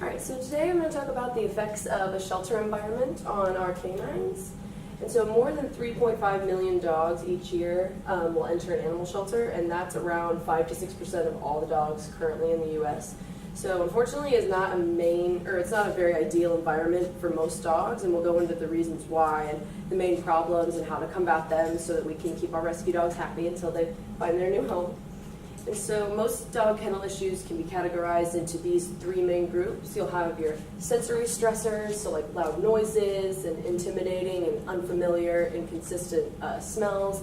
Alright, so today I'm going to talk about the effects of a shelter environment on our canines. And so more than 3.5 million dogs each year will enter an animal shelter, and that's around 5 to 6% of all the dogs currently in the US. So unfortunately it's not a very ideal environment for most dogs, and we'll go into the reasons why and the main problems and how to combat them so that we can keep our rescue dogs happy until they find their new home. And so most dog kennel issues can be categorized into these three main groups. You'll have your sensory stressors, so like loud noises and intimidating and unfamiliar, inconsistent smells.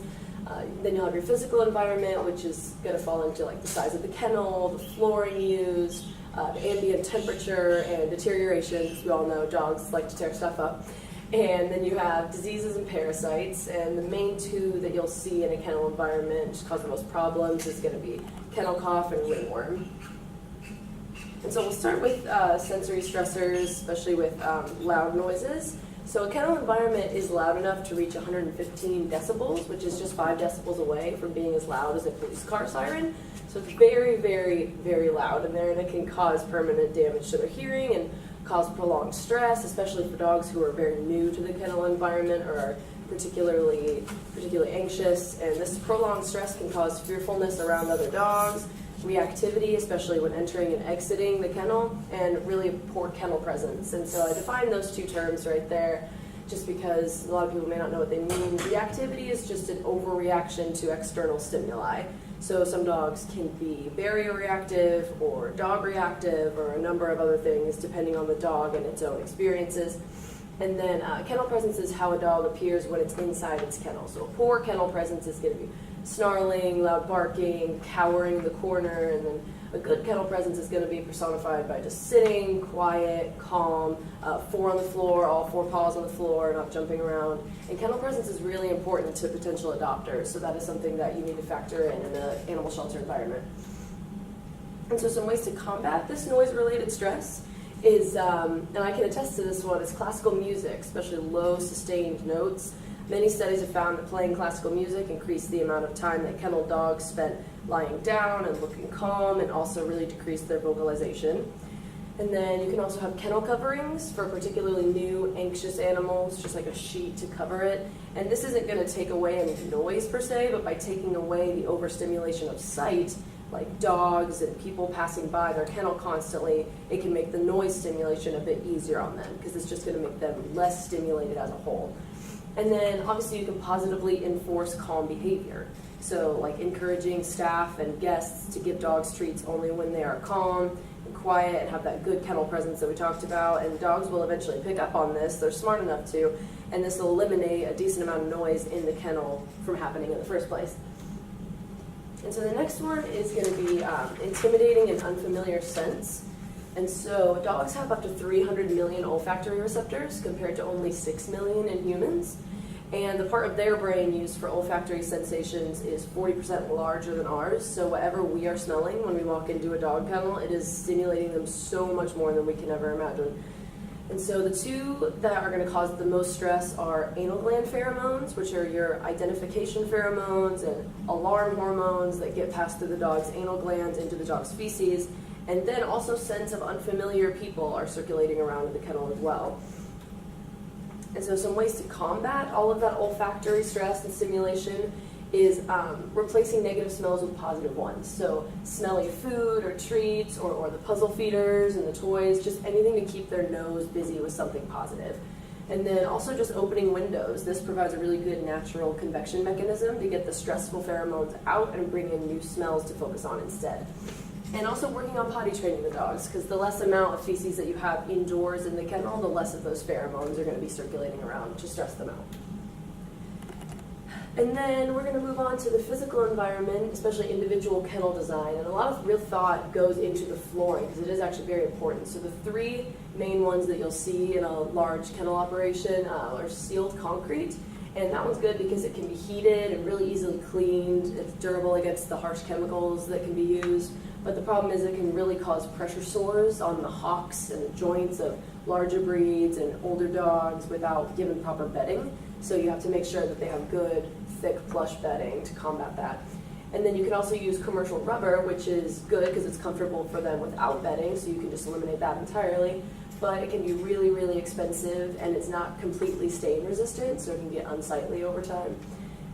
Then you'll have your physical environment, which is going to fall into like the size of the kennel, the flooring used, the ambient temperature, and deterioration. As we all know, dogs like to tear stuff up. And then you have diseases and parasites, and the main two that you'll see in a kennel environment which cause the most problems is going to be kennel cough and ringworm. And so we'll start with sensory stressors, especially with loud noises. So a kennel environment is loud enough to reach 115 decibels, which is just 5 decibels away from being as loud as a police car siren. So it's very, very, very loud in there, and it can cause permanent damage to their hearing and cause prolonged stress, especially for dogs who are very new to the kennel environment or are particularly anxious. And this prolonged stress can cause fearfulness around other dogs, reactivity, especially when entering and exiting the kennel, and really poor kennel presence. And so I define those two terms right there just because a lot of people may not know what they mean. Reactivity is just an overreaction to external stimuli. So some dogs can be barrier reactive or dog reactive or a number of other things depending on the dog and its own experiences. And then kennel presence is how a dog appears when it's inside its kennel. So a poor kennel presence is going to be snarling, loud barking, cowering in the corner, and then a good kennel presence is going to be personified by just sitting, quiet, calm, 4 on the floor, all 4 paws on the floor, not jumping around. And kennel presence is really important to potential adopters, so that is something that you need to factor in an animal shelter environment. And so some ways to combat this noise-related stress is, and I can attest to this one, is classical music, especially low sustained notes. Many studies have found that playing classical music increased the amount of time that kennel dogs spent lying down and looking calm, and also really decreased their vocalization. And then you can also have kennel coverings for particularly new, anxious animals, just like a sheet to cover it. And this isn't going to take away any noise per se, but by taking away the overstimulation of sight, like dogs and people passing by their kennel constantly, it can make the noise stimulation a bit easier on them because it's just going to make them less stimulated as a whole. And then obviously you can positively enforce calm behavior. So like encouraging staff and guests to give dogs treats only when they are calm and quiet and have that good kennel presence that we talked about. And dogs will eventually pick up on this. They're smart enough to. And this will eliminate a decent amount of noise in the kennel from happening in the first place. And so the next one is going to be intimidating and unfamiliar scents. And so dogs have up to 300 million olfactory receptors compared to only 6 million in humans. And the part of their brain used for olfactory sensations is 40% larger than ours. So whatever we are smelling when we walk into a dog kennel, it is stimulating them so much more than we can ever imagine. And so the two that are going to cause the most stress are anal gland pheromones, which are your identification pheromones and alarm hormones that get passed through the dog's anal glands into the dog's feces. And then also scents of unfamiliar people are circulating around in the kennel as well. And so some ways to combat all of that olfactory stress and stimulation is replacing negative smells with positive ones. So smelly food or treats or the puzzle feeders and the toys, just anything to keep their nose busy with something positive. And then also just opening windows. This provides a really good natural convection mechanism to get the stressful pheromones out and bring in new smells to focus on instead. And also working on potty training the dogs, because the less amount of feces that you have indoors in the kennel, the less of those pheromones are going to be circulating around to stress them out. And then we're going to move on to the physical environment, especially individual kennel design. And a lot of real thought goes into the flooring, because it is actually very important. So the 3 main ones that you'll see in a large kennel operation are sealed concrete. And that one's good because it can be heated and really easily cleaned. It's durable against the harsh chemicals that can be used. But the problem is it can really cause pressure sores on the hocks and the joints of larger breeds and older dogs without given proper bedding. So you have to make sure that they have good, thick, plush bedding to combat that. And then you can also use commercial rubber, which is good because it's comfortable for them without bedding, so you can just eliminate that entirely. But it can be really, really expensive, and it's not completely stain resistant, so it can get unsightly over time.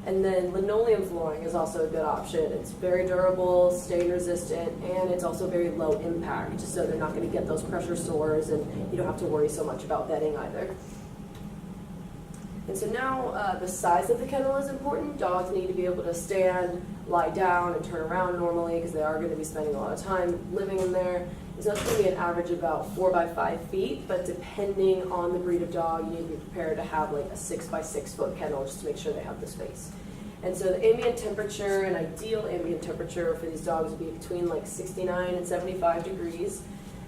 And then linoleum flooring is also a good option. It's very durable, stain resistant, and it's also very low impact, so they're not going to get those pressure sores, and you don't have to worry so much about bedding either. And so now the size of the kennel is important. Dogs need to be able to stand, lie down, and turn around normally because they are going to be spending a lot of time living in there. So that's going to be an average about 4 by 5 feet, but depending on the breed of dog, you need to be prepared to have like a 6 by 6 foot kennel just to make sure they have the space. And so the ambient temperature, an ideal ambient temperature for these dogs would be between like 69 and 75 degrees.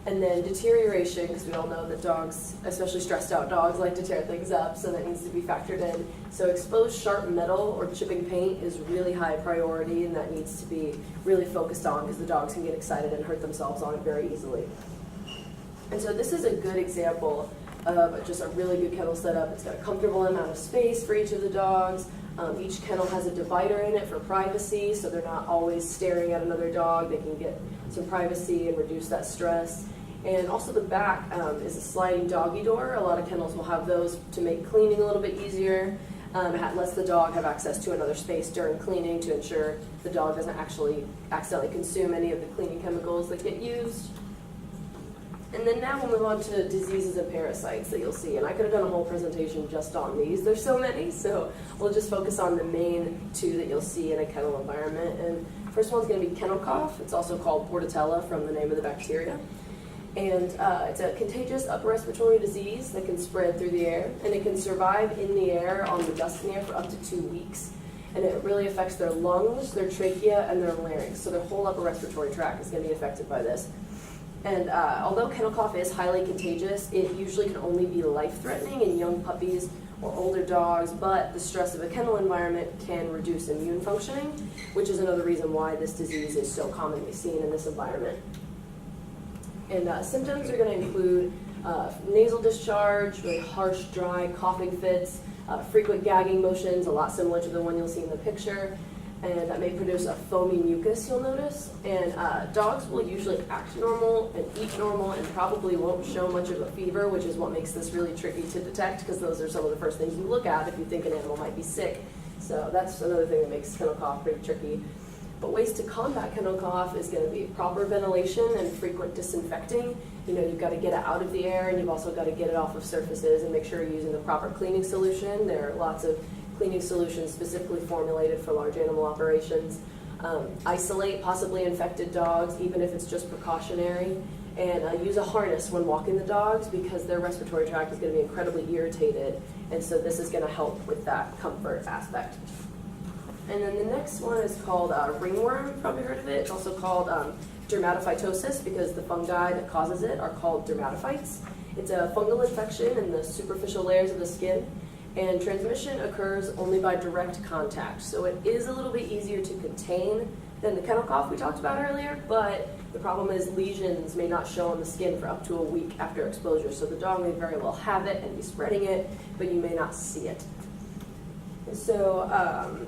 And then deterioration, because we all know that dogs, especially stressed out dogs, like to tear things up, so that needs to be factored in. So exposed sharp metal or chipping paint is really high priority, and that needs to be really focused on because the dogs can get excited and hurt themselves on it very easily. And so this is a good example of just a really good kennel setup. It's got a comfortable amount of space for each of the dogs. Each kennel has a divider in it for privacy, so they're not always staring at another dog. They can get some privacy and reduce that stress. And also the back is a sliding doggy door. A lot of kennels will have those to make cleaning a little bit easier. It lets the dog have access to another space during cleaning to ensure the dog doesn't actually accidentally consume any of the cleaning chemicals that get used. And then now we'll move on to diseases and parasites that you'll see. And I could have done a whole presentation just on these. There's so many, so we'll just focus on the main two that you'll see in a kennel environment. And first one's going to be kennel cough. It's also called Bordetella from the name of the bacteria. And it's a contagious upper respiratory disease that can spread through the air. And it can survive in the air, on the dust in the air, for up to 2 weeks. And it really affects their lungs, their trachea, and their larynx. So their whole upper respiratory tract is going to be affected by this. And although kennel cough is highly contagious, it usually can only be life-threatening in young puppies or older dogs, but the stress of a kennel environment can reduce immune functioning, which is another reason why this disease is so commonly seen in this environment. And symptoms are going to include nasal discharge, really harsh, dry coughing fits, frequent gagging motions, a lot similar to the one you'll see in the picture, and that may produce a foamy mucus, you'll notice. And dogs will usually act normal and eat normal and probably won't show much of a fever, which is what makes this really tricky to detect, because those are some of the first things you look at if you think an animal might be sick. So that's another thing that makes kennel cough pretty tricky. But ways to combat kennel cough is going to be proper ventilation and frequent disinfecting. You know, you've got to get it out of the air, and you've also got to get it off of surfaces and make sure you're using the proper cleaning solution. There are lots of cleaning solutions specifically formulated for large animal operations. Isolate possibly infected dogs, even if it's just precautionary. And use a harness when walking the dogs, because their respiratory tract is going to be incredibly irritated. And so this is going to help with that comfort aspect. And then the next one is called ringworm. You've probably heard of it. It's also called dermatophytosis because the fungi that causes it are called dermatophytes. It's a fungal infection in the superficial layers of the skin, and transmission occurs only by direct contact. So it is a little bit easier to contain than the kennel cough we talked about earlier, but the problem is lesions may not show on the skin for up to a week after exposure. So the dog may very well have it and be spreading it, but you may not see it. And so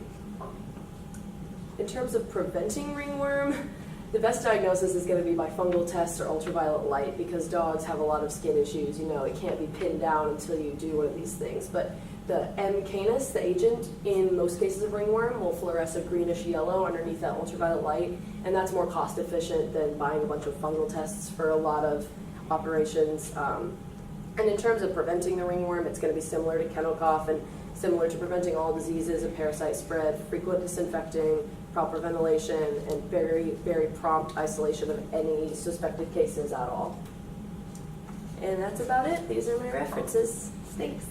in terms of preventing ringworm, the best diagnosis is going to be by fungal tests or ultraviolet light, because dogs have a lot of skin issues. You know, it can't be pinned down until you do one of these things. But the M. canis, the agent in most cases of ringworm, will fluoresce a greenish yellow underneath that ultraviolet light, and that's more cost efficient than buying a bunch of fungal tests for a lot of operations. And in terms of preventing the ringworm, it's going to be similar to kennel cough and similar to preventing all diseases and parasite spread: frequent disinfecting, proper ventilation, and very, very prompt isolation of any suspected cases at all. And that's about it. These are my references. Thanks.